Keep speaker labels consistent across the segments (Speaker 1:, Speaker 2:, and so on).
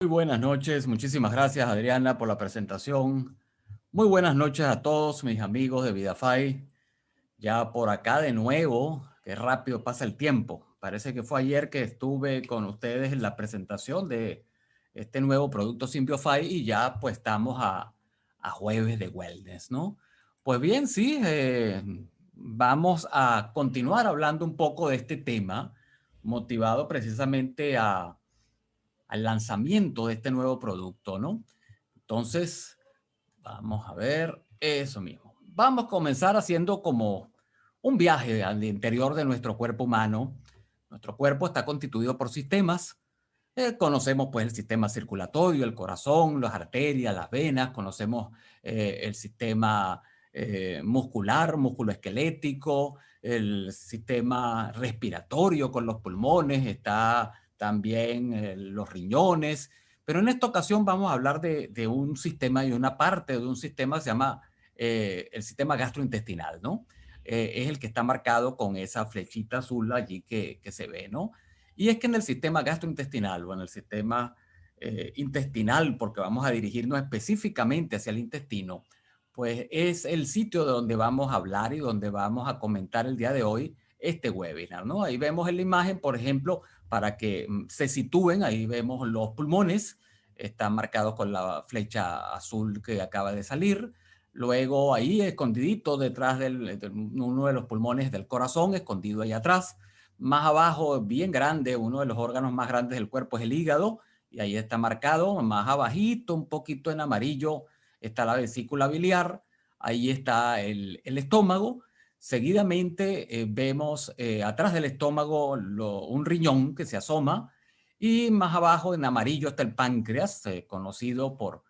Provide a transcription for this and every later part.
Speaker 1: Muy buenas noches, muchísimas gracias Adriana por la presentación. Muy buenas noches a todos mis amigos de VidaFi. Ya por acá de nuevo, qué rápido pasa el tiempo. Parece que fue ayer que estuve con ustedes en la presentación de este nuevo producto SymbioFi y ya pues estamos a jueves de wellness, ¿no? Pues bien, sí, vamos a continuar hablando un poco de este tema, motivado precisamente al lanzamiento de este nuevo producto, ¿no? Entonces, vamos a ver eso mismo. Vamos a comenzar haciendo como un viaje al interior de nuestro cuerpo humano. Nuestro cuerpo está constituido por sistemas. Conocemos pues el sistema circulatorio, el corazón, las arterias, las venas. Conocemos el sistema muscular, musculoesquelético, el sistema respiratorio con los pulmones, está también los riñones. Pero en esta ocasión vamos a hablar de un sistema y una parte de un sistema que se llama el sistema gastrointestinal, ¿no? Es el que está marcado con esa flechita azul allí que se ve, ¿no? Y es que en el sistema gastrointestinal o en el sistema intestinal, porque vamos a dirigirnos específicamente hacia el intestino, pues es el sitio de donde vamos a hablar y donde vamos a comentar el día de hoy este webinar, ¿no? Ahí vemos en la imagen, por ejemplo, para que se sitúen, ahí vemos los pulmones, están marcados con la flecha azul que acaba de salir. Luego ahí escondidito detrás de uno de los pulmones del corazón, escondido ahí atrás. Más abajo, bien grande, uno de los órganos más grandes del cuerpo es el hígado, y ahí está marcado. Más abajito, un poquito en amarillo, está la vesícula biliar, ahí está el estómago. Seguidamente vemos atrás del estómago un riñón que se asoma, y más abajo en amarillo está el páncreas, conocido por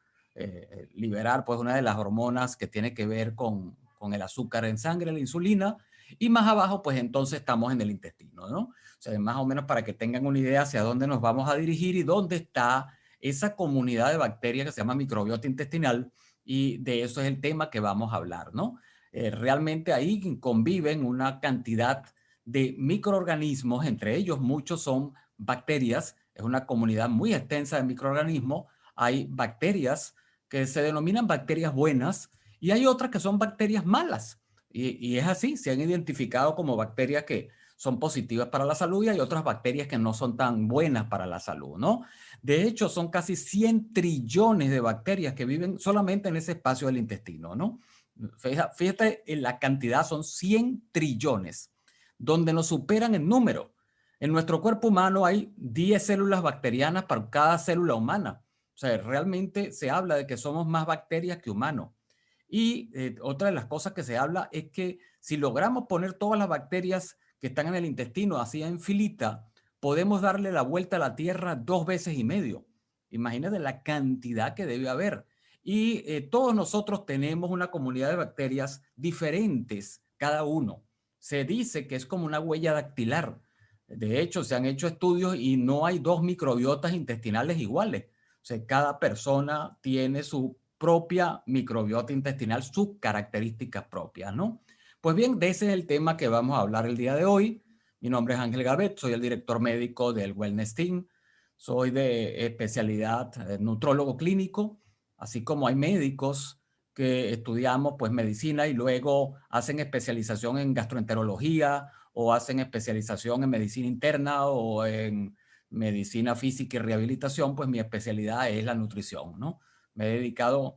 Speaker 1: liberar pues una de las hormonas que tiene que ver con el azúcar en sangre, la insulina. Y más abajo pues entonces estamos en el intestino, ¿no? O sea, más o menos para que tengan una idea hacia dónde nos vamos a dirigir y dónde está esa comunidad de bacterias que se llama microbiota intestinal, y de eso es el tema que vamos a hablar, ¿no? Realmente ahí conviven una cantidad de microorganismos, entre ellos muchos son bacterias, es una comunidad muy extensa de microorganismos. Hay bacterias que se denominan bacterias buenas y hay otras que son bacterias malas. Y es así, se han identificado como bacterias que son positivas para la salud y hay otras bacterias que no son tan buenas para la salud, ¿no? De hecho, son casi 100 trillones de bacterias que viven solamente en ese espacio del intestino, ¿no? Fíjate en la cantidad, son 100 trillones, donde nos superan en número. En nuestro cuerpo humano hay 10 células bacterianas para cada célula humana. O sea, realmente se habla de que somos más bacterias que humanos. Y otra de las cosas que se habla es que si logramos poner todas las bacterias que están en el intestino así en filita, podemos darle la vuelta a la Tierra 2 veces y medio. Imagínate la cantidad que debe haber. Y todos nosotros tenemos una comunidad de bacterias diferentes, cada uno. Se dice que es como una huella dactilar. De hecho, se han hecho estudios y no hay dos microbiotas intestinales iguales. O sea, cada persona tiene su propia microbiota intestinal, sus características propias, ¿no? Pues bien, de ese es el tema que vamos a hablar el día de hoy. Mi nombre es Ángel Gavet, soy el director médico del Wellness Team. Soy de especialidad nutrólogo clínico, así como hay médicos que estudiamos pues medicina y luego hacen especialización en gastroenterología o hacen especialización en medicina interna o en medicina física y rehabilitación. Pues mi especialidad es la nutrición, ¿no? Me he dedicado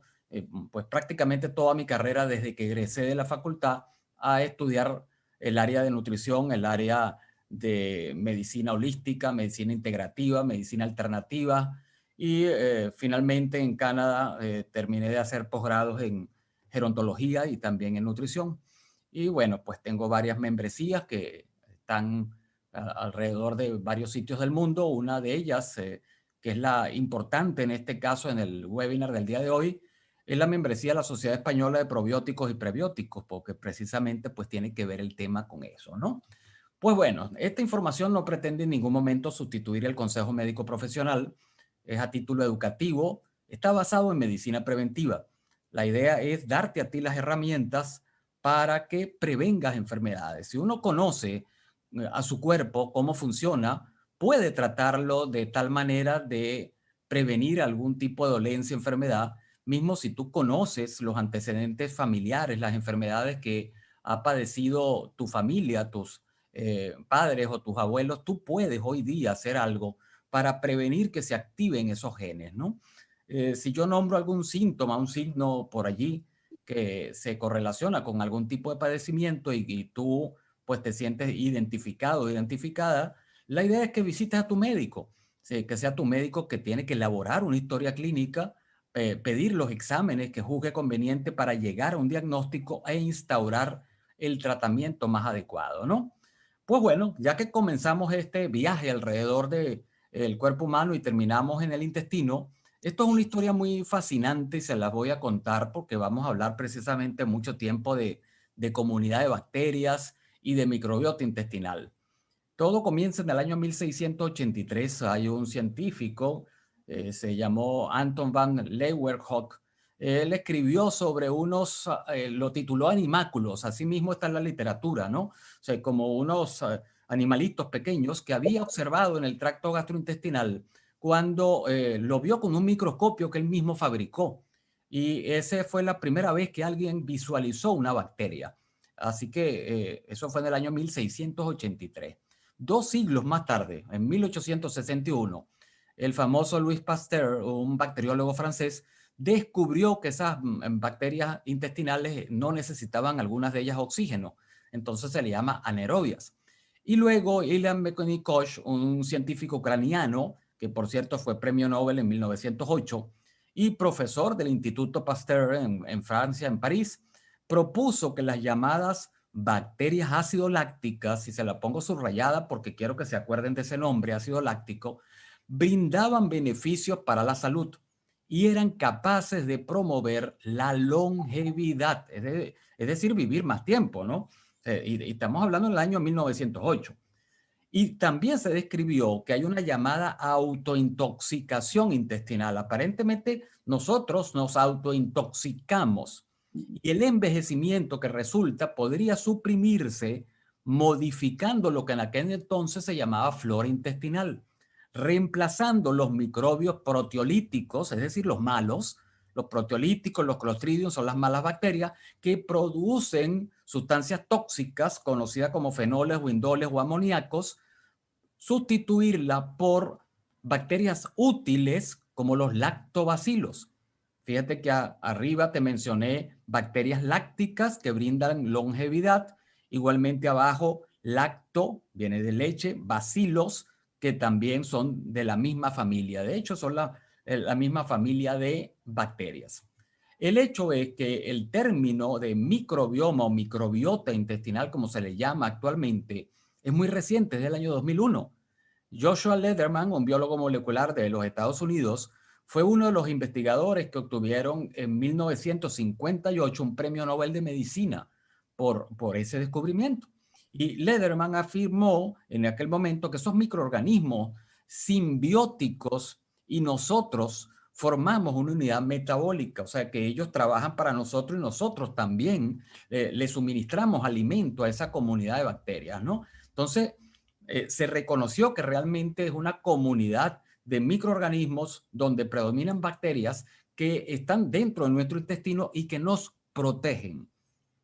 Speaker 1: pues prácticamente toda mi carrera desde que egresé de la facultad a estudiar el área de nutrición, el área de medicina holística, medicina integrativa, medicina alternativa, y finalmente en Canadá terminé de hacer posgrados en gerontología y también en nutrición. Y bueno, pues tengo varias membresías que están alrededor de varios sitios del mundo. Una de ellas, que es la importante en este caso en el webinar del día de hoy, es la membresía de la Sociedad Española de Probióticos y Prebióticos, porque precisamente pues tiene que ver el tema con eso, ¿no? Pues bueno, esta información no pretende en ningún momento sustituir el consejo médico profesional, es a título educativo, está basado en medicina preventiva. La idea es darte a ti las herramientas para que prevengas enfermedades. Si uno conoce a su cuerpo cómo funciona, puede tratarlo de tal manera de prevenir algún tipo de dolencia, enfermedad, mismo si tú conoces los antecedentes familiares, las enfermedades que ha padecido tu familia, tus padres o tus abuelos, tú puedes hoy día hacer algo para prevenir que se activen esos genes, ¿no? Si yo nombro algún síntoma, un signo por allí que se correlaciona con algún tipo de padecimiento y tú pues te sientes identificado, identificada, la idea es que visites a tu médico, sí, que sea tu médico que tiene que elaborar una historia clínica, pedir los exámenes que juzgue conveniente para llegar a un diagnóstico e instaurar el tratamiento más adecuado, ¿no? Pues bueno, ya que comenzamos este viaje alrededor del cuerpo humano y terminamos en el intestino, esto es una historia muy fascinante y se las voy a contar porque vamos a hablar precisamente mucho tiempo de comunidad de bacterias y de microbiota intestinal. Todo comienza en el año 1683. Hay un científico, se llamó Anton van Leeuwenhoek. Él escribió sobre unos, lo tituló animáculos, así mismo está en la literatura, ¿no? O sea, como unos animalitos pequeños que había observado en el tracto gastrointestinal cuando lo vio con un microscopio que él mismo fabricó. Y esa fue la primera vez que alguien visualizó una bacteria. Así que eso fue en el año 1683. 2 siglos más tarde, en 1861, el famoso Louis Pasteur, un bacteriólogo francés, descubrió que esas bacterias intestinales no necesitaban algunas de ellas oxígeno. Entonces se le llama anaerobias. Y luego Ilan Koch, un científico ucraniano, que por cierto fue premio Nobel en 1908 y profesor del Instituto Pasteur en Francia, en París, propuso que las llamadas bacterias ácido lácticas, y se la pongo subrayada porque quiero que se acuerden de ese nombre, ácido láctico, brindaban beneficios para la salud y eran capaces de promover la longevidad, es decir, vivir más tiempo, ¿no? Y estamos hablando del año 1908. Y también se describió que hay una llamada autointoxicación intestinal. Aparentemente nosotros nos autointoxicamos y el envejecimiento que resulta podría suprimirse modificando lo que en aquel entonces se llamaba flora intestinal, reemplazando los microbios proteolíticos, es decir, los malos. Los proteolíticos, los clostridium son las malas bacterias que producen sustancias tóxicas conocidas como fenoles o indoles o amoníacos, sustituirla por bacterias útiles como los lactobacilos. Fíjate que arriba te mencioné bacterias lácticas que brindan longevidad. Igualmente abajo, lacto, viene de leche, bacilos, que también son de la misma familia. De hecho, son la misma familia de bacterias. El hecho es que el término de microbioma o microbiota intestinal, como se le llama actualmente, es muy reciente, es del año 2001. Joshua Lederman, un biólogo molecular de los Estados Unidos, fue uno de los investigadores que obtuvieron en 1958 un premio Nobel de Medicina por ese descubrimiento. Y Lederman afirmó en aquel momento que esos microorganismos simbióticos y nosotros formamos una unidad metabólica, o sea que ellos trabajan para nosotros y nosotros también le suministramos alimento a esa comunidad de bacterias, ¿no? Entonces, se reconoció que realmente es una comunidad de microorganismos donde predominan bacterias que están dentro de nuestro intestino y que nos protegen.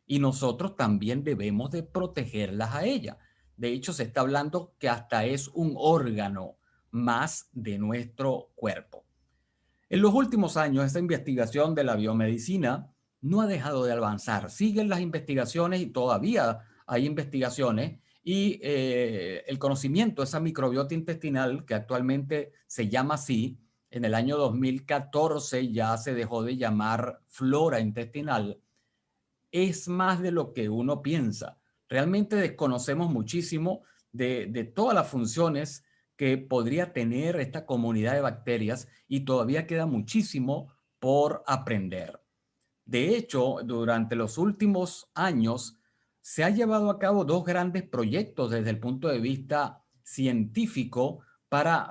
Speaker 1: Y nosotros también debemos de protegerlas a ellas. De hecho, se está hablando que hasta es un órgano más de nuestro cuerpo. En los últimos años, esta investigación de la biomedicina no ha dejado de avanzar. Siguen las investigaciones y todavía hay investigaciones y el conocimiento de esa microbiota intestinal, que actualmente se llama así, en el año 2014 ya se dejó de llamar flora intestinal, es más de lo que uno piensa. Realmente desconocemos muchísimo de todas las funciones que podría tener esta comunidad de bacterias y todavía queda muchísimo por aprender. De hecho, durante los últimos años se han llevado a cabo dos grandes proyectos desde el punto de vista científico para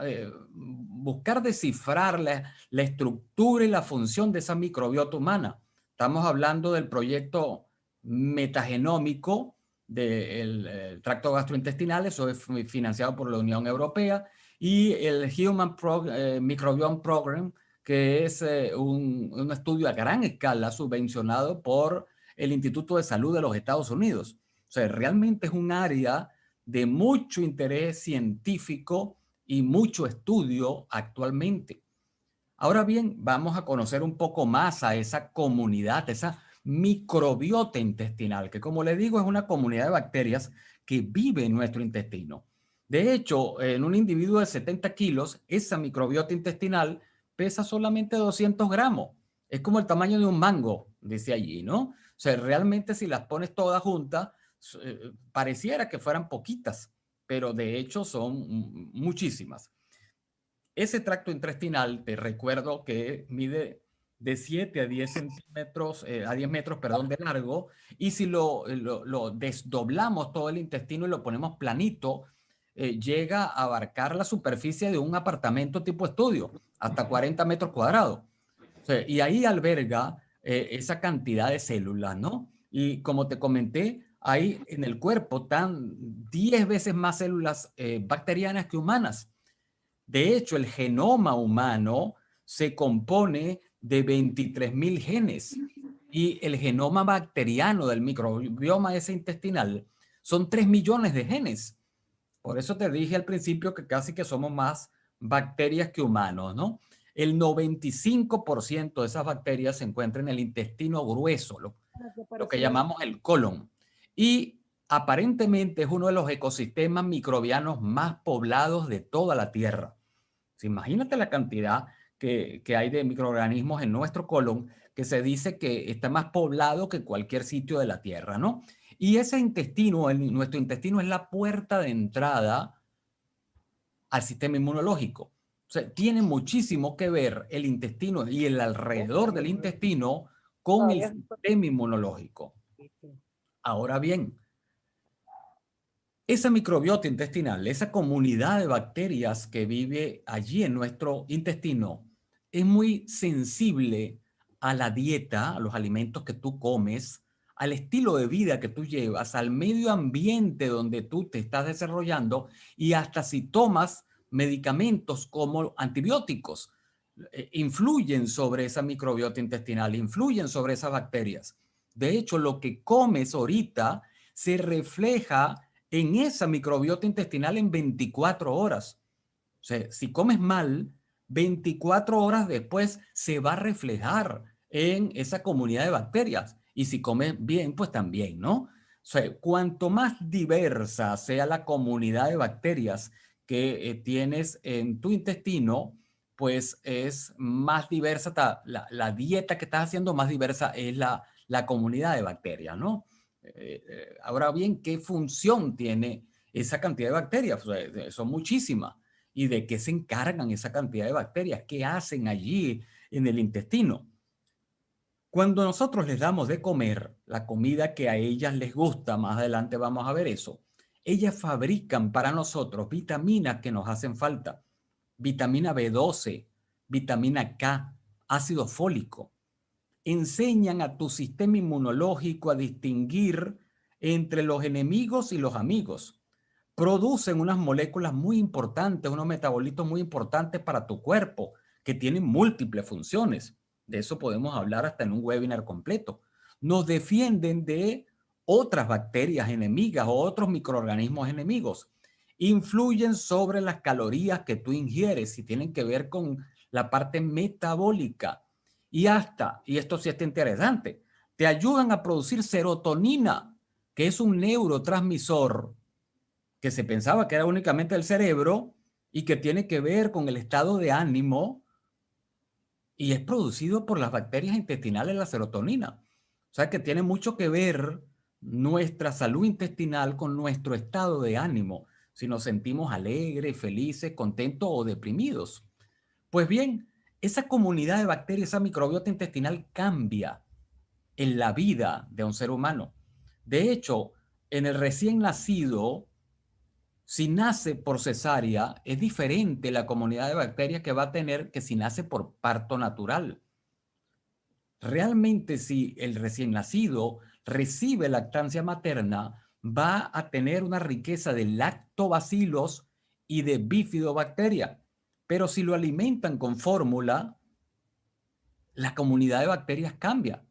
Speaker 1: buscar descifrar la estructura y la función de esa microbiota humana. Estamos hablando del proyecto metagenómico del tracto gastrointestinal, eso es financiado por la Unión Europea, y el Microbiome Program, que es un estudio a gran escala subvencionado por el Instituto de Salud de los Estados Unidos. O sea, realmente es un área de mucho interés científico y mucho estudio actualmente. Ahora bien, vamos a conocer un poco más a esa comunidad, esa microbiota intestinal, que como le digo es una comunidad de bacterias que vive en nuestro intestino. De hecho, en un individuo de 70 kilos, esa microbiota intestinal pesa solamente 200 gramos. Es como el tamaño de un mango, dice allí, ¿no? O sea, realmente si las pones todas juntas, pareciera que fueran poquitas, pero de hecho son muchísimas. Ese tracto intestinal, te recuerdo que mide de 7 a 10 centímetros, a 10 metros, perdón, de largo, y si lo desdoblamos todo el intestino y lo ponemos planito, llega a abarcar la superficie de un apartamento tipo estudio, hasta 40 metros cuadrados. O sea, y ahí alberga esa cantidad de células, ¿no? Y como te comenté, hay en el cuerpo tan 10 veces más células bacterianas que humanas. De hecho, el genoma humano se compone de 23.000 genes y el genoma bacteriano del microbioma ese intestinal son 3 millones de genes. Por eso te dije al principio que casi que somos más bacterias que humanos, ¿no? El 95% de esas bacterias se encuentran en el intestino grueso, lo que llamamos el colon. Y aparentemente es uno de los ecosistemas microbianos más poblados de toda la Tierra. Imagínate la cantidad que hay de microorganismos en nuestro colon, que se dice que está más poblado que cualquier sitio de la Tierra, ¿no? Y ese intestino, nuestro intestino es la puerta de entrada al sistema inmunológico. O sea, tiene muchísimo que ver el intestino y el alrededor del intestino con el sistema inmunológico. Ahora bien, esa microbiota intestinal, esa comunidad de bacterias que vive allí en nuestro intestino, es muy sensible a la dieta, a los alimentos que tú comes, al estilo de vida que tú llevas, al medio ambiente donde tú te estás desarrollando y hasta si tomas medicamentos como antibióticos, influyen sobre esa microbiota intestinal, influyen sobre esas bacterias. De hecho, lo que comes ahorita se refleja en esa microbiota intestinal en 24 horas. O sea, si comes mal, 24 horas después se va a reflejar en esa comunidad de bacterias. Y si comes bien, pues también, ¿no? O sea, cuanto más diversa sea la comunidad de bacterias que tienes en tu intestino, pues es más diversa la dieta que estás haciendo, más diversa es la comunidad de bacterias, ¿no? Ahora bien, ¿qué función tiene esa cantidad de bacterias? O sea, son muchísimas. ¿Y de qué se encargan esa cantidad de bacterias? ¿Qué hacen allí en el intestino? Cuando nosotros les damos de comer la comida que a ellas les gusta, más adelante vamos a ver eso, ellas fabrican para nosotros vitaminas que nos hacen falta. Vitamina B12, vitamina K, ácido fólico. Enseñan a tu sistema inmunológico a distinguir entre los enemigos y los amigos. Producen unas moléculas muy importantes, unos metabolitos muy importantes para tu cuerpo, que tienen múltiples funciones. De eso podemos hablar hasta en un webinar completo. Nos defienden de otras bacterias enemigas o otros microorganismos enemigos. Influyen sobre las calorías que tú ingieres y tienen que ver con la parte metabólica. Y esto sí está interesante, te ayudan a producir serotonina, que es un neurotransmisor que se pensaba que era únicamente el cerebro y que tiene que ver con el estado de ánimo y es producido por las bacterias intestinales la serotonina. O sea que tiene mucho que ver nuestra salud intestinal con nuestro estado de ánimo, si nos sentimos alegres, felices, contentos o deprimidos. Pues bien, esa comunidad de bacterias, esa microbiota intestinal cambia en la vida de un ser humano. De hecho, en el recién nacido, si nace por cesárea, es diferente la comunidad de bacterias que va a tener que si nace por parto natural. Realmente, si el recién nacido recibe lactancia materna, va a tener una riqueza de lactobacilos y de bifidobacteria. Pero si lo alimentan con fórmula, la comunidad de bacterias cambia.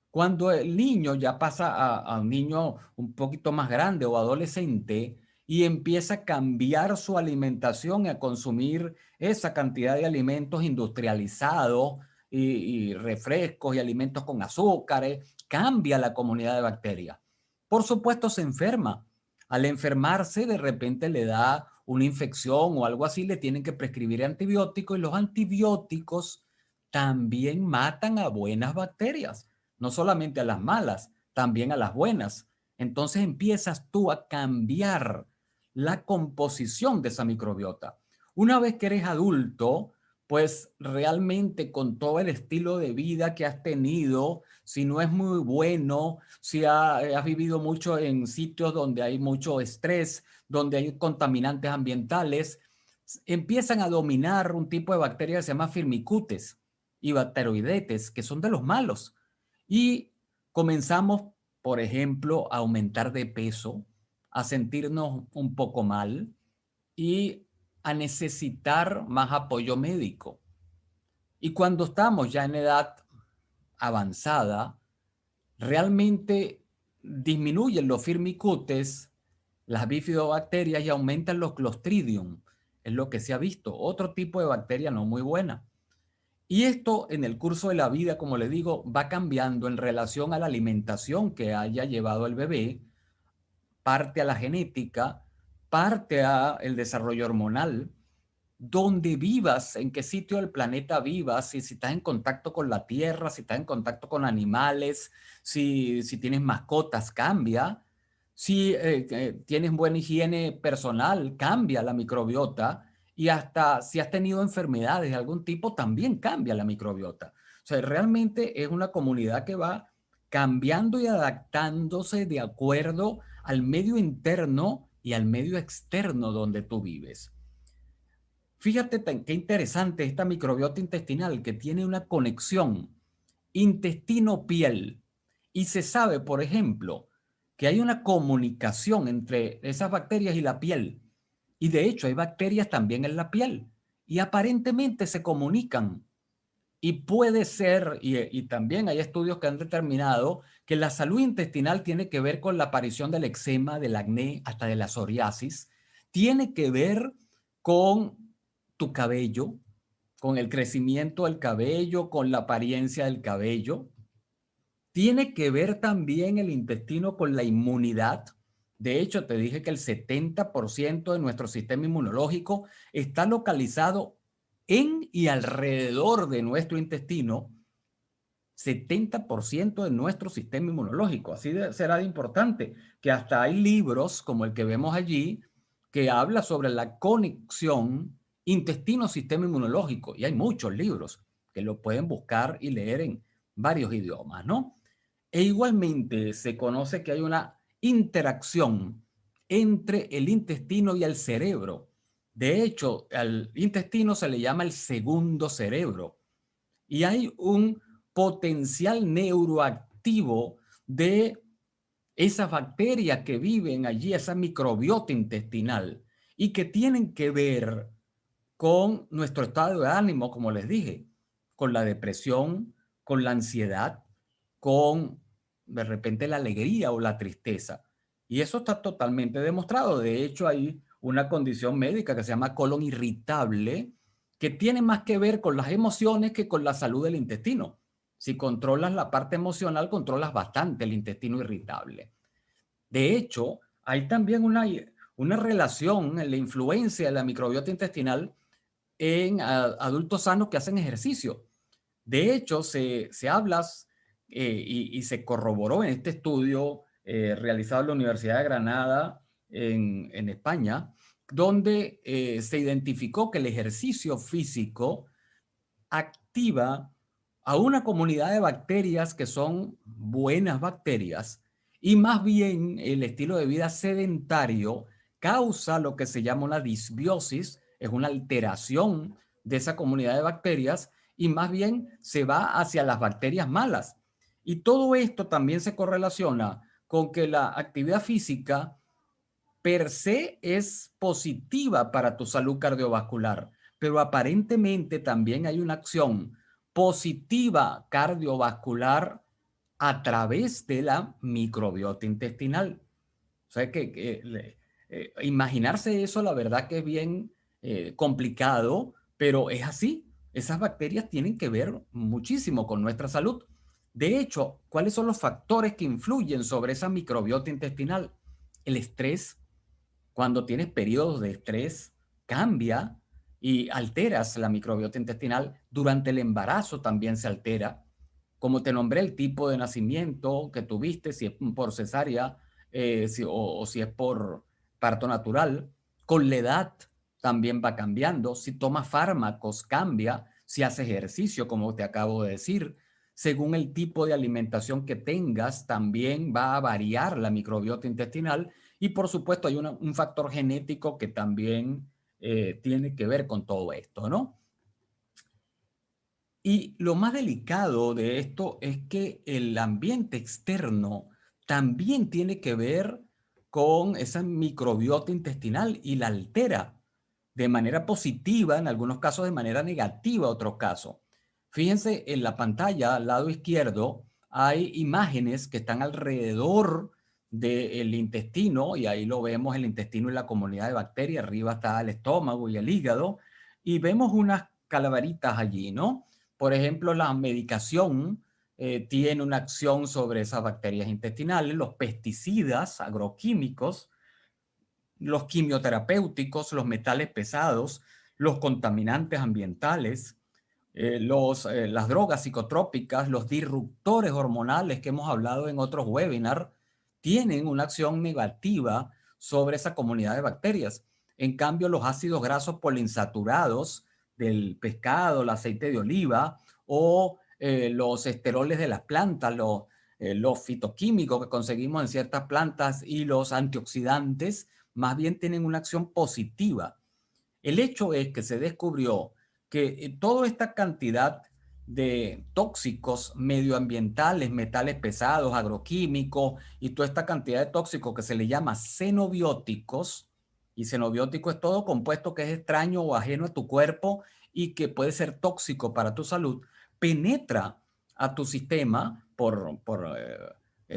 Speaker 1: Cuando el niño ya pasa a un niño un poquito más grande o adolescente y empieza a cambiar su alimentación y a consumir esa cantidad de alimentos industrializados y refrescos y alimentos con azúcares, cambia la comunidad de bacterias. Por supuesto, se enferma. Al enfermarse, de repente le da una infección o algo así, le tienen que prescribir antibióticos y los antibióticos también matan a buenas bacterias, no solamente a las malas, también a las buenas. Entonces empiezas tú a cambiar la composición de esa microbiota. Una vez que eres adulto, pues realmente con todo el estilo de vida que has tenido, si no es muy bueno, si has vivido mucho en sitios donde hay mucho estrés, donde hay contaminantes ambientales, empiezan a dominar un tipo de bacteria que se llama Firmicutes y Bacteroidetes, que son de los malos. Y comenzamos, por ejemplo, a aumentar de peso, a sentirnos un poco mal y a necesitar más apoyo médico. Y cuando estamos ya en edad avanzada, realmente disminuyen los firmicutes, las bifidobacterias y aumentan los clostridium. Es lo que se ha visto. Otro tipo de bacteria no muy buena. Y esto en el curso de la vida, como le digo, va cambiando en relación a la alimentación que haya llevado el bebé, parte a la genética, parte a el desarrollo hormonal, donde vivas, en qué sitio del planeta vivas, si estás en contacto con la tierra, si estás en contacto con animales, si tienes mascotas, cambia. Si tienes buena higiene personal, cambia la microbiota. Y hasta si has tenido enfermedades de algún tipo, también cambia la microbiota. O sea, realmente es una comunidad que va cambiando y adaptándose de acuerdo al medio interno y al medio externo donde tú vives. Fíjate qué interesante esta microbiota intestinal que tiene una conexión intestino-piel. Y se sabe, por ejemplo, que hay una comunicación entre esas bacterias y la piel. Y de hecho hay bacterias también en la piel. Y aparentemente se comunican. Y puede ser, y también hay estudios que han determinado que la salud intestinal tiene que ver con la aparición del eczema, del acné, hasta de la psoriasis. Tiene que ver con tu cabello, con el crecimiento del cabello, con la apariencia del cabello. Tiene que ver también el intestino con la inmunidad. De hecho, te dije que el 70% de nuestro sistema inmunológico está localizado en y alrededor de nuestro intestino. 70% de nuestro sistema inmunológico. Así será de importante que hasta hay libros como el que vemos allí que habla sobre la conexión intestino-sistema inmunológico. Y hay muchos libros que lo pueden buscar y leer en varios idiomas, ¿no? E igualmente se conoce que hay una interacción entre el intestino y el cerebro. De hecho, al intestino se le llama el segundo cerebro. Y hay un potencial neuroactivo de esas bacterias que viven allí, esa microbiota intestinal, y que tienen que ver con nuestro estado de ánimo, como les dije, con la depresión, con la ansiedad, con de repente la alegría o la tristeza. Y eso está totalmente demostrado. De hecho, hay una condición médica que se llama colon irritable, que tiene más que ver con las emociones que con la salud del intestino. Si controlas la parte emocional, controlas bastante el intestino irritable. De hecho, hay también una relación en la influencia de la microbiota intestinal en adultos sanos que hacen ejercicio. De hecho, se habla y se corroboró en este estudio realizado en la Universidad de Granada, en España, donde se identificó que el ejercicio físico activa a una comunidad de bacterias que son buenas bacterias y más bien el estilo de vida sedentario causa lo que se llama una disbiosis, es una alteración de esa comunidad de bacterias y más bien se va hacia las bacterias malas. Y todo esto también se correlaciona con que la actividad física per se es positiva para tu salud cardiovascular, pero aparentemente también hay una acción positiva cardiovascular a través de la microbiota intestinal. O sea imaginarse eso, la verdad que es bien complicado, pero es así. Esas bacterias tienen que ver muchísimo con nuestra salud. De hecho, ¿cuáles son los factores que influyen sobre esa microbiota intestinal? El estrés. Cuando tienes periodos de estrés, cambia y alteras la microbiota intestinal. Durante el embarazo también se altera. Como te nombré, el tipo de nacimiento que tuviste, si es por cesárea o si es por parto natural. Con la edad también va cambiando. Si tomas fármacos, cambia. Si haces ejercicio, como te acabo de decir. Según el tipo de alimentación que tengas, también va a variar la microbiota intestinal. Y por supuesto hay un factor genético que también tiene que ver con todo esto, ¿no? Y lo más delicado de esto es que el ambiente externo también tiene que ver con esa microbiota intestinal y la altera de manera positiva, en algunos casos de manera negativa, en otros casos. Fíjense en la pantalla al lado izquierdo hay imágenes que están alrededor del intestino y ahí lo vemos el intestino y la comunidad de bacterias. Arriba está el estómago y el hígado y vemos unas calaveritas allí, ¿no? Por ejemplo, la medicación tiene una acción sobre esas bacterias intestinales, los pesticidas agroquímicos, los quimioterapéuticos, los metales pesados, los contaminantes ambientales, las drogas psicotrópicas, los disruptores hormonales que hemos hablado en otros webinars, tienen una acción negativa sobre esa comunidad de bacterias. En cambio, los ácidos grasos poliinsaturados del pescado, el aceite de oliva o los esteroles de las plantas, los fitoquímicos que conseguimos en ciertas plantas y los antioxidantes, más bien tienen una acción positiva. El hecho es que se descubrió que toda esta cantidad de tóxicos medioambientales, metales pesados, agroquímicos y toda esta cantidad de tóxicos que se le llama xenobióticos, y xenobiótico es todo compuesto que es extraño o ajeno a tu cuerpo y que puede ser tóxico para tu salud, penetra a tu sistema por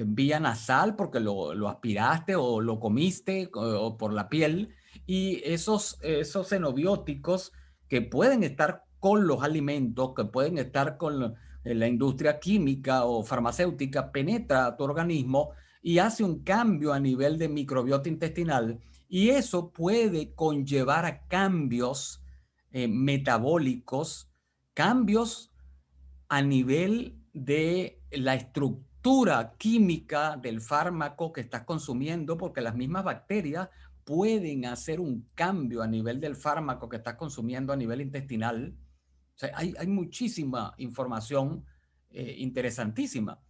Speaker 1: vía nasal porque lo aspiraste o lo comiste o por la piel, y esos xenobióticos que pueden estar con los alimentos, que pueden estar con la industria química o farmacéutica, penetra a tu organismo y hace un cambio a nivel de microbiota intestinal, y eso puede conllevar a cambios metabólicos, cambios a nivel de la estructura química del fármaco que estás consumiendo, porque las mismas bacterias pueden hacer un cambio a nivel del fármaco que estás consumiendo a nivel intestinal. O sea, hay muchísima información interesantísima.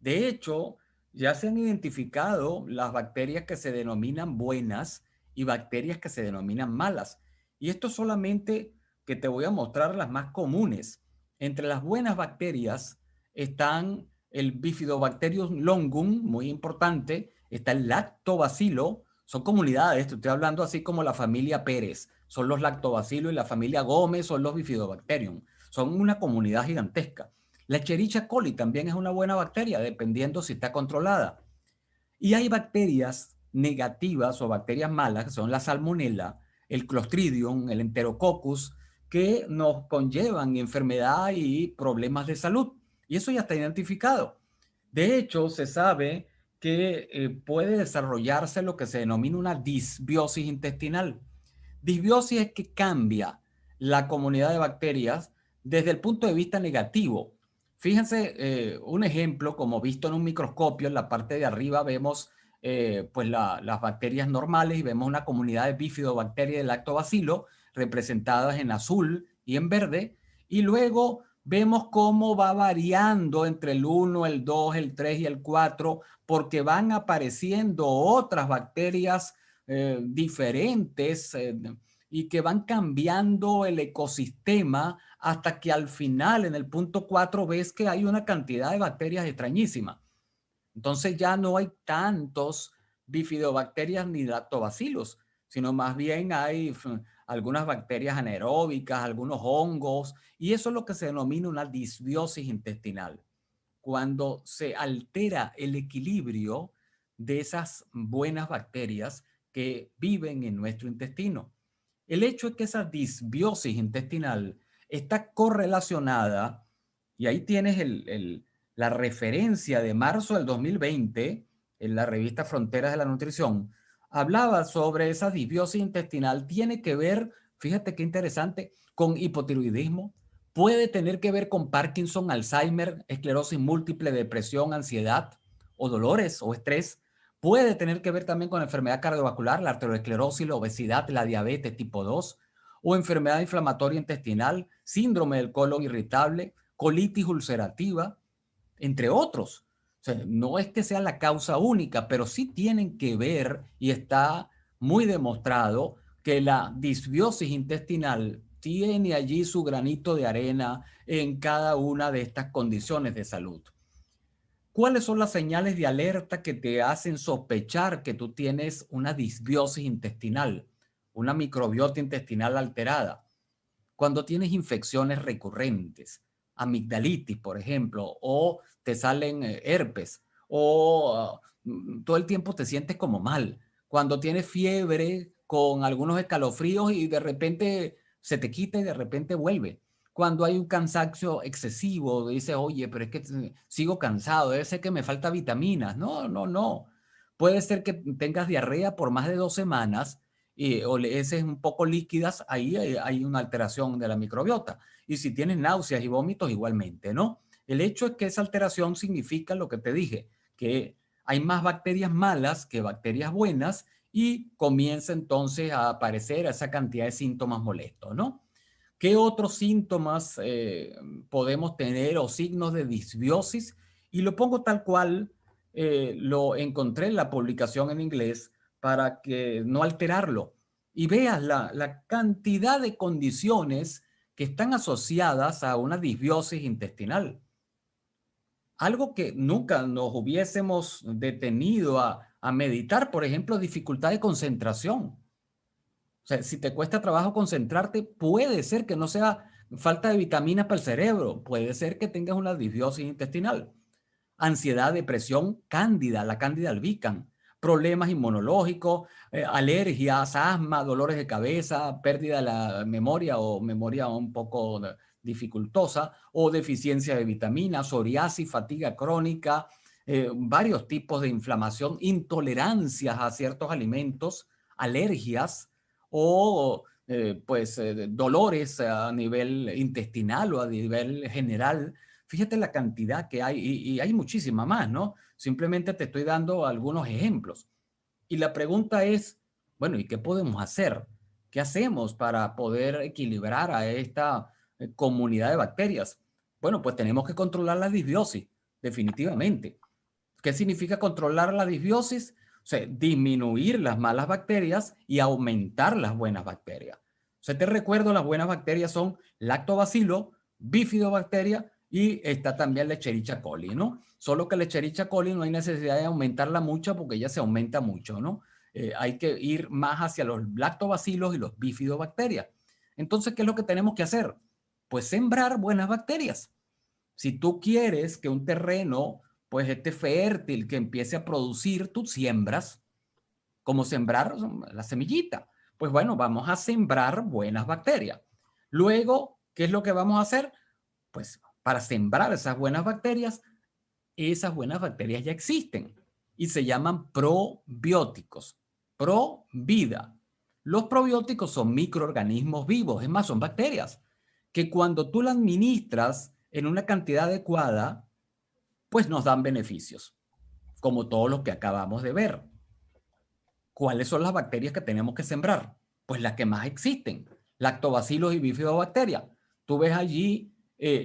Speaker 1: De hecho, ya se han identificado las bacterias que se denominan buenas y bacterias que se denominan malas. Y esto solamente que te voy a mostrar las más comunes. Entre las buenas bacterias están el Bifidobacterium longum, muy importante, está el Lactobacilo, son comunidades, te estoy hablando así como la familia Pérez, son los Lactobacilo, y la familia Gómez son los Bifidobacterium, son una comunidad gigantesca. La Escherichia coli también es una buena bacteria, dependiendo si está controlada. Y hay bacterias negativas o bacterias malas, que son la Salmonella, el Clostridium, el Enterococcus, que nos conllevan enfermedad y problemas de salud. Y eso ya está identificado. De hecho, se sabe que puede desarrollarse lo que se denomina una disbiosis intestinal. Disbiosis es que cambia la comunidad de bacterias desde el punto de vista negativo. Fíjense un ejemplo, como visto en un microscopio, en la parte de arriba vemos pues las bacterias normales y vemos una comunidad de bifidobacterias de lactobacilo representadas en azul y en verde, y luego vemos cómo va variando entre el 1, el 2, el 3 y el 4, porque van apareciendo otras bacterias diferentes y que van cambiando el ecosistema hasta que al final, en el punto 4, ves que hay una cantidad de bacterias extrañísimas. Entonces ya no hay tantos bifidobacterias ni lactobacillus, sino más bien hay algunas bacterias anaeróbicas, algunos hongos, y eso es lo que se denomina una disbiosis intestinal, cuando se altera el equilibrio de esas buenas bacterias que viven en nuestro intestino. El hecho es que esa disbiosis intestinal está correlacionada, y ahí tienes la referencia de marzo del 2020 en la revista Fronteras de la Nutrición, hablaba sobre esa disbiosis intestinal, tiene que ver, fíjate qué interesante, con hipotiroidismo, puede tener que ver con Parkinson, Alzheimer, esclerosis múltiple, depresión, ansiedad o dolores o estrés. Puede tener que ver también con enfermedad cardiovascular, la arteriosclerosis, la obesidad, la diabetes tipo 2 o enfermedad inflamatoria intestinal, síndrome del colon irritable, colitis ulcerativa, entre otros. O sea, no es que sea la causa única, pero sí tienen que ver y está muy demostrado que la disbiosis intestinal tiene allí su granito de arena en cada una de estas condiciones de salud. ¿Cuáles son las señales de alerta que te hacen sospechar que tú tienes una disbiosis intestinal, una microbiota intestinal alterada? Cuando tienes infecciones recurrentes, amigdalitis, por ejemplo, o te salen herpes, o todo el tiempo te sientes como mal. Cuando tienes fiebre con algunos escalofríos y de repente se te quita y de repente vuelve. Cuando hay un cansancio excesivo, dices, oye, pero es que sigo cansado, debe ser que me falta vitaminas. No, no, no. Puede ser que tengas diarrea por más de 2 semanas o heces un poco líquidas, ahí hay una alteración de la microbiota. Y si tienes náuseas y vómitos, igualmente, ¿no? El hecho es que esa alteración significa lo que te dije, que hay más bacterias malas que bacterias buenas y comienza entonces a aparecer esa cantidad de síntomas molestos, ¿no? ¿Qué otros síntomas podemos tener o signos de disbiosis? Y lo pongo tal cual lo encontré en la publicación en inglés para que no alterarlo. Y veas la cantidad de condiciones que están asociadas a una disbiosis intestinal. Algo que nunca nos hubiésemos detenido a meditar, por ejemplo, dificultad de concentración. O sea, si te cuesta trabajo concentrarte, puede ser que no sea falta de vitaminas para el cerebro, puede ser que tengas una disbiosis intestinal. Ansiedad, depresión, cándida, la cándida albicans, problemas inmunológicos, alergias, asma, dolores de cabeza, pérdida de la memoria o memoria un poco dificultosa o deficiencia de vitaminas, psoriasis, fatiga crónica, varios tipos de inflamación, intolerancias a ciertos alimentos, alergias o dolores a nivel intestinal o a nivel general. Fíjate la cantidad que hay y hay muchísima más, ¿no? Simplemente te estoy dando algunos ejemplos. Y la pregunta es, bueno, ¿y qué podemos hacer? ¿Qué hacemos para poder equilibrar a esta comunidad de bacterias? Bueno, pues tenemos que controlar la disbiosis, definitivamente. ¿Qué significa controlar la disbiosis? O sea, disminuir las malas bacterias y aumentar las buenas bacterias. O sea, te recuerdo, las buenas bacterias son lactobacillus, bifidobacteria y está también la Escherichia coli, ¿no? Solo que la Escherichia coli no hay necesidad de aumentarla mucho porque ya se aumenta mucho, ¿no? Hay que ir más hacia los lactobacilos y los bifidobacterias. Entonces, ¿qué es lo que tenemos que hacer? Pues sembrar buenas bacterias. Si tú quieres que un terreno pues esté fértil, que empiece a producir, tú siembras, como sembrar la semillita. Pues bueno, vamos a sembrar buenas bacterias. Luego, ¿qué es lo que vamos a hacer? Pues para sembrar esas buenas bacterias ya existen y se llaman probióticos, pro vida. Los probióticos son microorganismos vivos, es más, son bacterias que cuando tú las administras en una cantidad adecuada, pues nos dan beneficios, como todos los que acabamos de ver. ¿Cuáles son las bacterias que tenemos que sembrar? Pues las que más existen, lactobacillus y bifidobacterias. Tú ves allí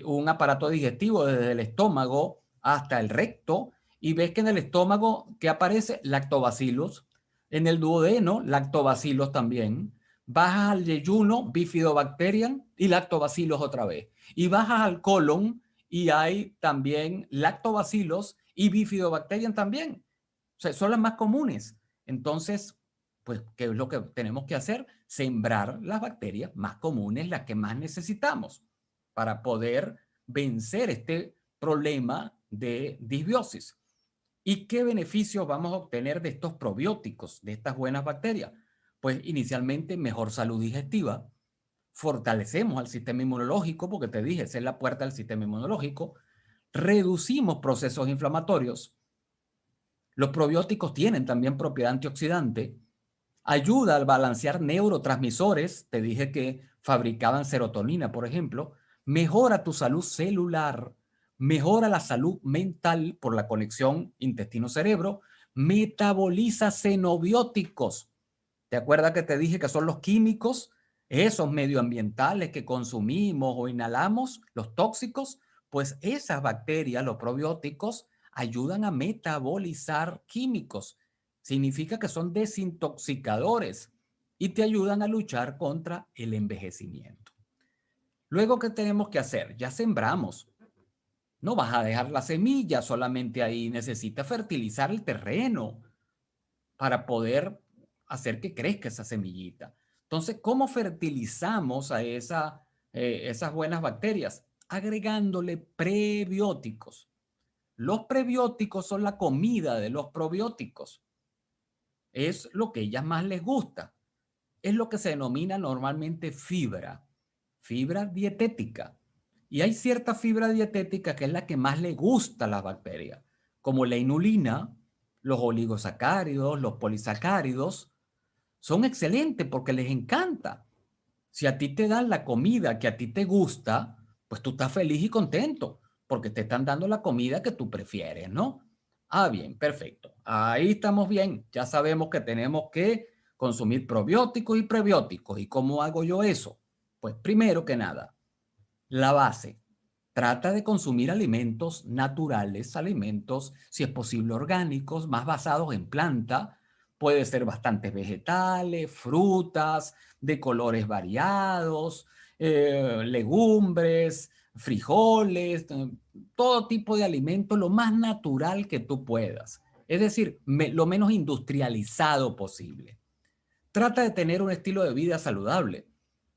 Speaker 1: un aparato digestivo desde el estómago hasta el recto y ves que en el estómago, ¿qué aparece? Lactobacillus. En el duodeno, lactobacillus también. Bajas al yeyuno, bifidobacterian y lactobacillus otra vez. Y bajas al colon y hay también lactobacillus y bifidobacterian también. O sea, son las más comunes. Entonces, pues, ¿qué es lo que tenemos que hacer? Sembrar las bacterias más comunes, las que más necesitamos, para poder vencer este problema de disbiosis. ¿Y qué beneficios vamos a obtener de estos probióticos, de estas buenas bacterias? Pues inicialmente mejor salud digestiva, fortalecemos al sistema inmunológico, porque te dije, esa es la puerta del sistema inmunológico, reducimos procesos inflamatorios. Los probióticos tienen también propiedad antioxidante, ayuda al balancear neurotransmisores, te dije que fabricaban serotonina, por ejemplo, mejora tu salud celular, mejora la salud mental por la conexión intestino-cerebro, metaboliza xenobióticos. ¿Te acuerdas que te dije que son los químicos, esos medioambientales que consumimos o inhalamos, los tóxicos? Pues esas bacterias, los probióticos, ayudan a metabolizar químicos. Significa que son desintoxicadores y te ayudan a luchar contra el envejecimiento. Luego, ¿qué tenemos que hacer? Ya sembramos. No vas a dejar la semilla solamente ahí. Necesitas fertilizar el terreno para poder hacer que crezca esa semillita. Entonces, ¿cómo fertilizamos a esas buenas bacterias? Agregándole prebióticos. Los prebióticos son la comida de los probióticos. Es lo que a ellas más les gusta. Es lo que se denomina normalmente fibra dietética. Y hay cierta fibra dietética que es la que más le gusta a las bacterias, como la inulina, los oligosacáridos, los polisacáridos. Son excelentes porque les encanta. Si a ti te dan la comida que a ti te gusta, pues tú estás feliz y contento porque te están dando la comida que tú prefieres, ¿no? Ah, bien, perfecto. Ahí estamos bien. Ya sabemos que tenemos que consumir probióticos y prebióticos. ¿Y cómo hago yo eso? Pues primero que nada, la base. Trata de consumir alimentos naturales, alimentos, si es posible, orgánicos, más basados en planta. Puede ser bastantes vegetales, frutas de colores variados, legumbres, frijoles, todo tipo de alimento, lo más natural que tú puedas. Es decir, lo menos industrializado posible. Trata de tener un estilo de vida saludable,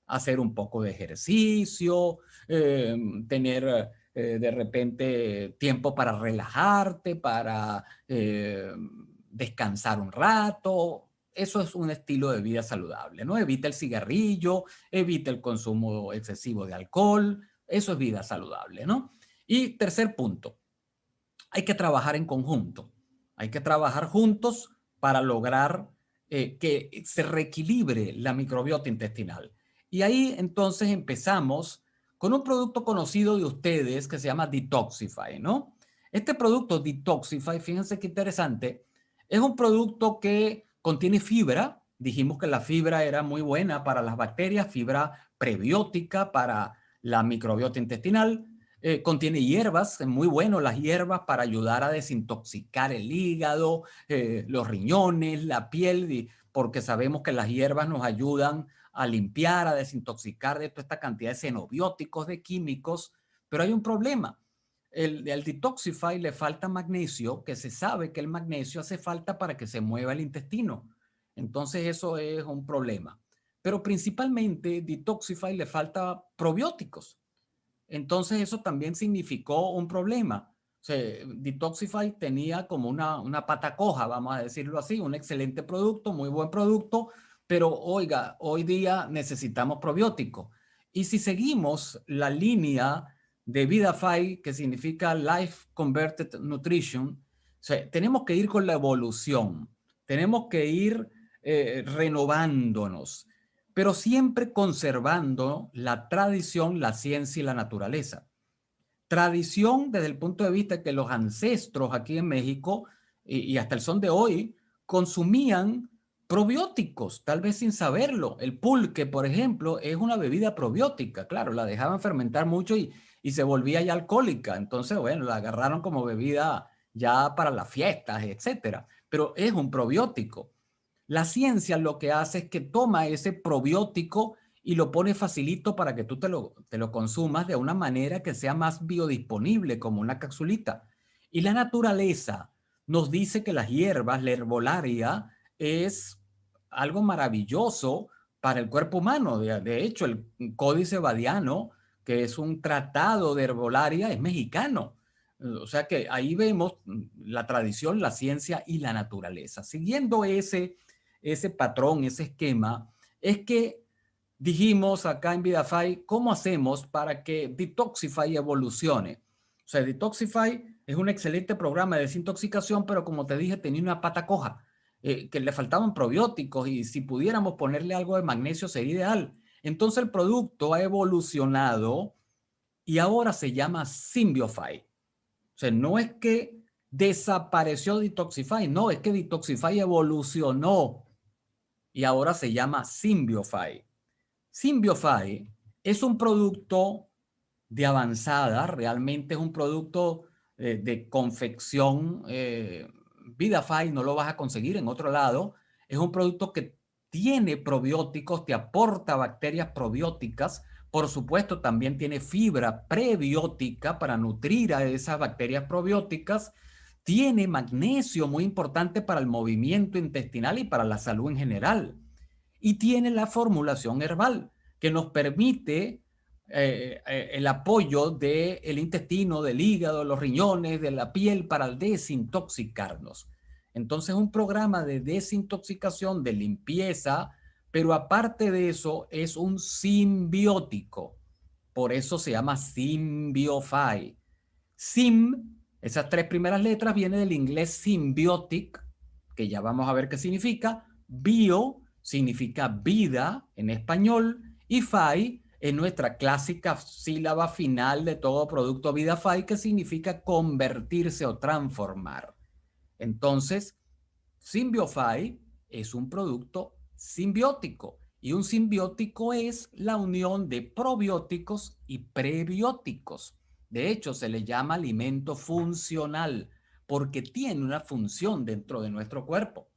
Speaker 1: hacer un poco de ejercicio, tener de repente tiempo para relajarte, para descansar un rato. Eso es un estilo de vida saludable, ¿no? Evita el cigarrillo, evita el consumo excesivo de alcohol. Eso es vida saludable, ¿no? Y tercer punto, hay que trabajar en conjunto. Hay que trabajar juntos para lograr que se reequilibre la microbiota intestinal. Y ahí entonces empezamos con un producto conocido de ustedes que se llama Detoxify, ¿no? Este producto Detoxify, fíjense qué interesante, es un producto que contiene fibra. Dijimos que la fibra era muy buena para las bacterias, fibra prebiótica para la microbiota intestinal. Contiene hierbas, es muy bueno las hierbas para ayudar a desintoxicar el hígado, los riñones, la piel, porque sabemos que las hierbas nos ayudan a limpiar, a desintoxicar de toda esta cantidad de xenobióticos, de químicos, pero hay un problema. El Detoxify le falta magnesio, que se sabe que el magnesio hace falta para que se mueva el intestino. Entonces eso es un problema. Pero principalmente Detoxify le falta probióticos. Entonces eso también significó un problema. O sea, Detoxify tenía como una pata coja, vamos a decirlo así, un excelente producto, muy buen producto, pero oiga, hoy día necesitamos probióticos. Y si seguimos la línea de VidaFi, que significa Life Converted Nutrition, o sea, tenemos que ir con la evolución, tenemos que ir renovándonos, pero siempre conservando la tradición, la ciencia y la naturaleza. Tradición desde el punto de vista de que los ancestros aquí en México y hasta el son de hoy consumían probióticos, tal vez sin saberlo. El pulque, por ejemplo, es una bebida probiótica, claro, la dejaban fermentar mucho y se volvía ya alcohólica. Entonces, bueno, la agarraron como bebida ya para las fiestas, etcétera. Pero es un probiótico. La ciencia lo que hace es que toma ese probiótico y lo pone facilito para que tú te lo consumas de una manera que sea más biodisponible, como una capsulita. Y la naturaleza nos dice que las hierbas, la herbolaria, es algo maravilloso para el cuerpo humano. De hecho, el Códice Badiano, que es un tratado de herbolaria, es mexicano. O sea que ahí vemos la tradición, la ciencia y la naturaleza. Siguiendo ese patrón, ese esquema, es que dijimos acá en VidaFi, ¿cómo hacemos para que Detoxify evolucione? O sea, Detoxify es un excelente programa de desintoxicación, pero como te dije, tenía una pata coja, que le faltaban probióticos y si pudiéramos ponerle algo de magnesio sería ideal. Entonces el producto ha evolucionado y ahora se llama Symbiofy. O sea, no es que desapareció Detoxify, no, es que Detoxify evolucionó y ahora se llama Symbiofy. Symbiofy es un producto de avanzada, realmente es un producto de confección. VidaFi no lo vas a conseguir en otro lado. Es un producto que tiene probióticos, te aporta bacterias probióticas. Por supuesto, también tiene fibra prebiótica para nutrir a esas bacterias probióticas. Tiene magnesio muy importante para el movimiento intestinal y para la salud en general. Y tiene la formulación herbal que nos permite el apoyo del intestino, del hígado, los riñones, de la piel para desintoxicarnos. Entonces, un programa de desintoxicación, de limpieza, pero aparte de eso, es un simbiótico. Por eso se llama Symbiofy. Sim, esas tres primeras letras, viene del inglés symbiotic, que ya vamos a ver qué significa. Bio significa vida en español y Fi es nuestra clásica sílaba final de todo producto VidaFi, que significa convertirse o transformar. Entonces, Symbiofy es un producto simbiótico y un simbiótico es la unión de probióticos y prebióticos. De hecho, se le llama alimento funcional porque tiene una función dentro de nuestro cuerpo: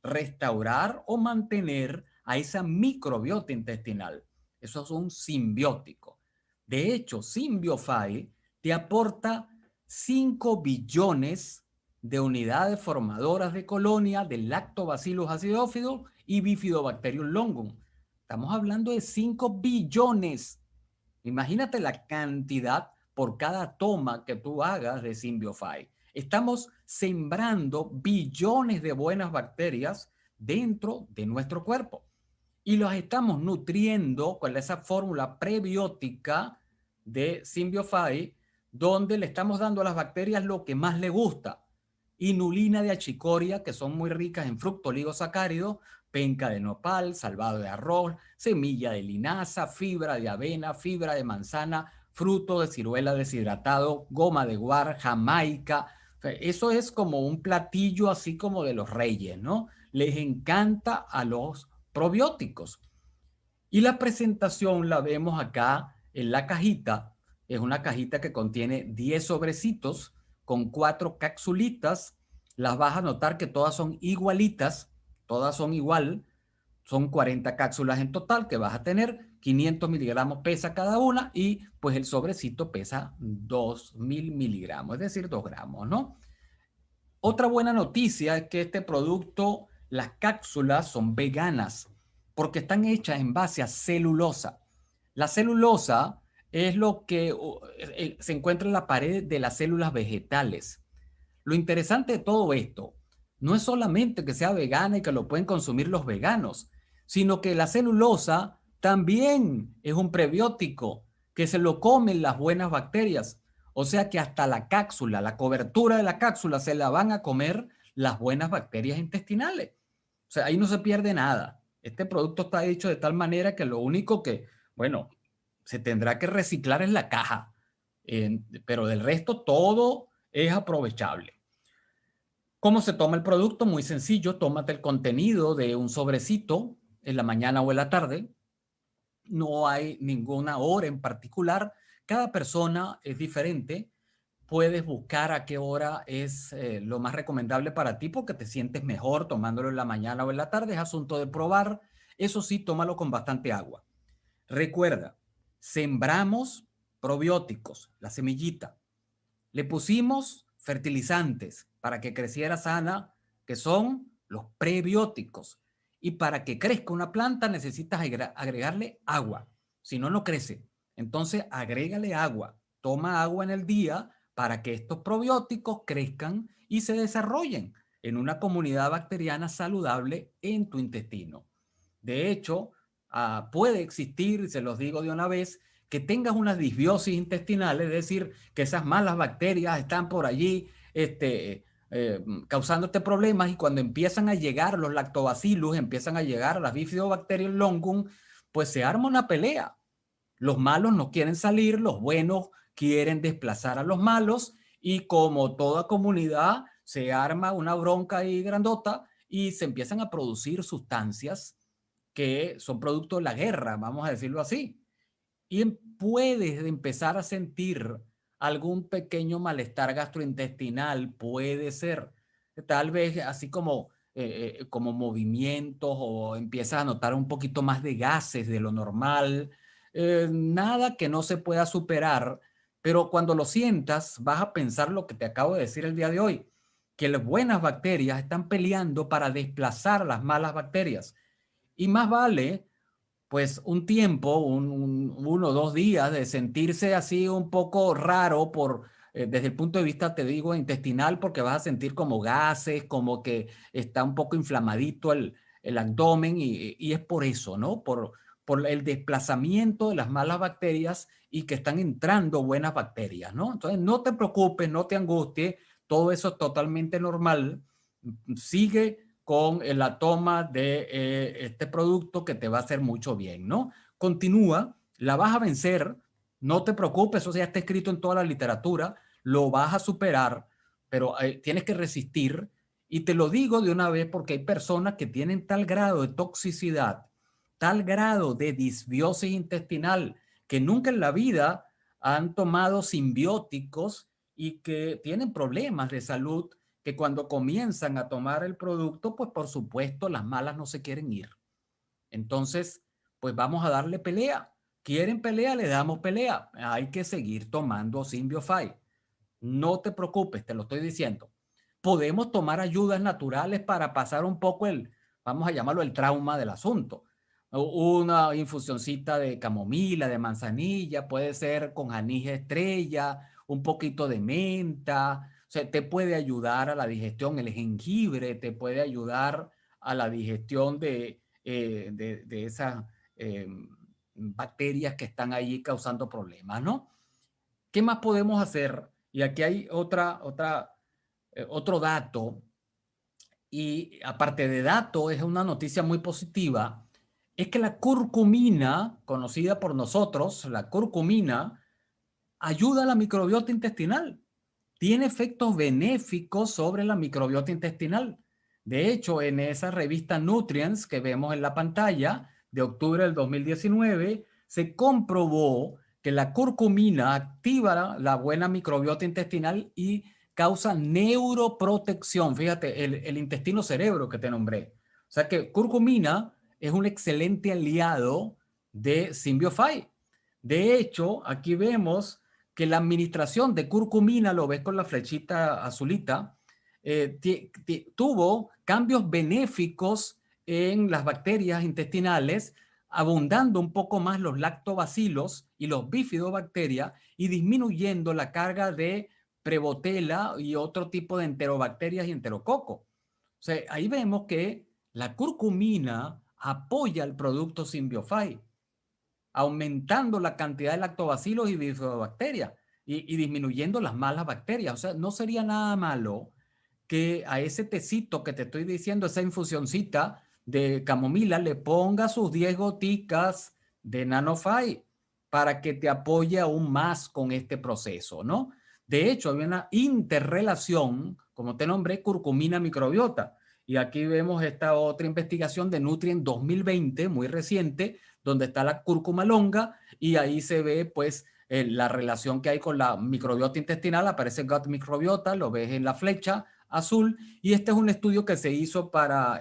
Speaker 1: restaurar o mantener a esa microbiota intestinal. Eso es un simbiótico. De hecho, Symbiofy te aporta 5 billones de unidades formadoras de colonia de Lactobacillus acidophilus y Bifidobacterium longum. Estamos hablando de 5 billones. Imagínate la cantidad por cada toma que tú hagas de Symbiofy. Estamos sembrando billones de buenas bacterias dentro de nuestro cuerpo y los estamos nutriendo con esa fórmula prebiótica de Symbiofy, donde le estamos dando a las bacterias lo que más les gusta: inulina de achicoria, que son muy ricas en fructooligosacáridos, penca de nopal, salvado de arroz, semilla de linaza, fibra de avena, fibra de manzana, fruto de ciruela deshidratado, goma de guar, jamaica. O sea, eso es como un platillo así como de los reyes, ¿no? Les encanta a los probióticos. Y la presentación la vemos acá en la cajita. Es una cajita que contiene 10 sobrecitos con 4 capsulitas. Las vas a notar que todas son igualitas, todas son igual. Son 40 cápsulas en total que vas a tener. 500 miligramos pesa cada una y pues el sobrecito pesa 2000 miligramos, es decir, 2 gramos, ¿no? Otra buena noticia es que este producto, las cápsulas son veganas porque están hechas en base a celulosa. La celulosa es lo que se encuentra en la pared de las células vegetales. Lo interesante de todo esto no es solamente que sea vegana y que lo pueden consumir los veganos, sino que la celulosa también es un prebiótico que se lo comen las buenas bacterias. O sea que hasta la cápsula, la cobertura de la cápsula, se la van a comer las buenas bacterias intestinales. O sea, ahí no se pierde nada. Este producto está hecho de tal manera que lo único que, bueno, se tendrá que reciclar es la caja, pero del resto todo es aprovechable. ¿Cómo se toma el producto? Muy sencillo: tómate el contenido de un sobrecito en la mañana o en la tarde. No hay ninguna hora en particular. Cada persona es diferente. Puedes buscar a qué hora es lo más recomendable para ti porque te sientes mejor tomándolo en la mañana o en la tarde. Es asunto de probar. Eso sí, tómalo con bastante agua. Recuerda, sembramos probióticos, la semillita. Le pusimos fertilizantes para que creciera sana, que son los prebióticos. Y para que crezca una planta necesitas agregarle agua, si no, no crece. Entonces, agrégale agua, toma agua en el día para que estos probióticos crezcan y se desarrollen en una comunidad bacteriana saludable en tu intestino. De hecho, puede existir, se los digo de una vez, que tengas una disbiosis intestinal, es decir, que esas malas bacterias están por allí causándote problemas, y cuando empiezan a llegar los lactobacillus, empiezan a llegar las bifidobacterias longum, pues se arma una pelea. Los malos no quieren salir, los buenos quieren desplazar a los malos, y como toda comunidad se arma una bronca ahí grandota y se empiezan a producir sustancias que son producto de la guerra, vamos a decirlo así. Y puedes empezar a sentir algún pequeño malestar gastrointestinal, puede ser, tal vez así como movimientos, o empiezas a notar un poquito más de gases de lo normal, nada que no se pueda superar, pero cuando lo sientas vas a pensar lo que te acabo de decir el día de hoy, que las buenas bacterias están peleando para desplazar a las malas bacterias, y más vale pues un tiempo, 1 o 2 días de sentirse así un poco raro desde el punto de vista, te digo, intestinal, porque vas a sentir como gases, como que está un poco inflamadito el abdomen, y es por eso, ¿no? Por el desplazamiento de las malas bacterias y que están entrando buenas bacterias, ¿no? Entonces, no te preocupes, no te angusties, todo eso es totalmente normal. Sigue con la toma de este producto que te va a hacer mucho bien, ¿no? Continúa, la vas a vencer, no te preocupes, eso ya está escrito en toda la literatura, lo vas a superar, pero tienes que resistir. Y te lo digo de una vez porque hay personas que tienen tal grado de toxicidad, tal grado de disbiosis intestinal, que nunca en la vida han tomado simbióticos y que tienen problemas de salud, que cuando comienzan a tomar el producto, pues por supuesto las malas no se quieren ir. Entonces, pues vamos a darle pelea. ¿Quieren pelea? Le damos pelea. Hay que seguir tomando Symbiofy. No te preocupes, te lo estoy diciendo. Podemos tomar ayudas naturales para pasar un poco vamos a llamarlo el trauma del asunto. Una infusioncita de camomila, de manzanilla, puede ser con anís estrella, un poquito de menta. O sea, te puede ayudar a la digestión. El jengibre te puede ayudar a la digestión de esas eh, bacterias que están ahí causando problemas, ¿no? ¿Qué más podemos hacer? Y aquí hay otro dato, y aparte de dato, es una noticia muy positiva, es que la curcumina, conocida por nosotros, la curcumina, ayuda a la microbiota intestinal. Tiene efectos benéficos sobre la microbiota intestinal. De hecho, en esa revista Nutrients que vemos en la pantalla de octubre del 2019, se comprobó que la curcumina activa la buena microbiota intestinal y causa neuroprotección. Fíjate, el intestino cerebro que te nombré. O sea que curcumina es un excelente aliado de Symbiofy. De hecho, aquí vemos que la administración de curcumina, lo ves con la flechita azulita, tuvo cambios benéficos en las bacterias intestinales, abundando un poco más los lactobacilos y los bifidobacterias, y disminuyendo la carga de Prevotella y otro tipo de enterobacterias y enterococo. O sea, ahí vemos que la curcumina apoya el producto Symbiofy, aumentando la cantidad de lactobacilos y bifidobacterias, y disminuyendo las malas bacterias. O sea, no sería nada malo que a ese tecito que te estoy diciendo, esa infusioncita de camomila, le ponga sus 10 goticas de Nanofy para que te apoye aún más con este proceso, ¿no? De hecho, hay una interrelación, como te nombré, curcumina microbiota. Y aquí vemos esta otra investigación de Nutrien 2020, muy reciente, donde está la cúrcuma longa, y ahí se ve pues la relación que hay con la microbiota intestinal. Aparece gut microbiota, lo ves en la flecha azul, y este es un estudio que se hizo para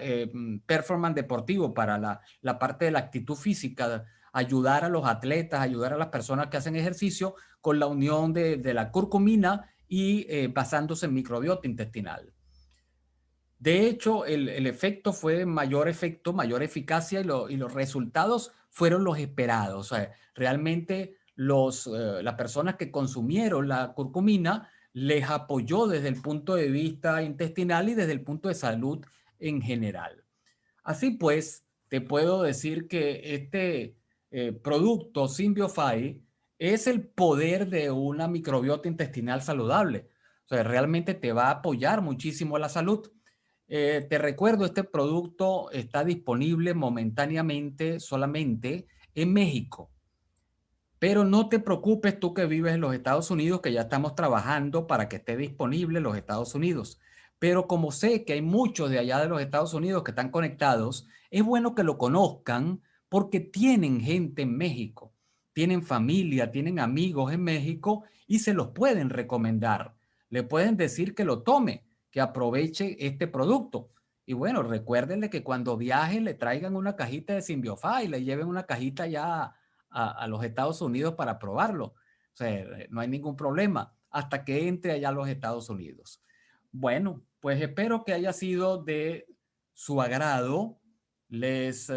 Speaker 1: performance deportivo, para la parte de la actitud física, ayudar a los atletas, ayudar a las personas que hacen ejercicio con la unión de la curcumina y basándose en microbiota intestinal. De hecho, el efecto fue mayor efecto, mayor eficacia y los resultados fueron los esperados. O sea, realmente las personas que consumieron la curcumina les apoyó desde el punto de vista intestinal y desde el punto de salud en general. Así pues, te puedo decir que este producto Symbiofy es el poder de una microbiota intestinal saludable. O sea, realmente te va a apoyar muchísimo la salud. Te recuerdo, este producto está disponible momentáneamente solamente en México. Pero no te preocupes tú que vives en los Estados Unidos, que ya estamos trabajando para que esté disponible en los Estados Unidos. Pero como sé que hay muchos de allá de los Estados Unidos que están conectados, es bueno que lo conozcan porque tienen gente en México, tienen familia, tienen amigos en México y se los pueden recomendar. Le pueden decir que lo tome, que aproveche este producto. Y bueno, recuérdenle que cuando viajen le traigan una cajita de Symbiofy y le lleven una cajita ya a los Estados Unidos para probarlo. O sea, no hay ningún problema hasta que entre allá a los Estados Unidos. Bueno, pues espero que haya sido de su agrado. Les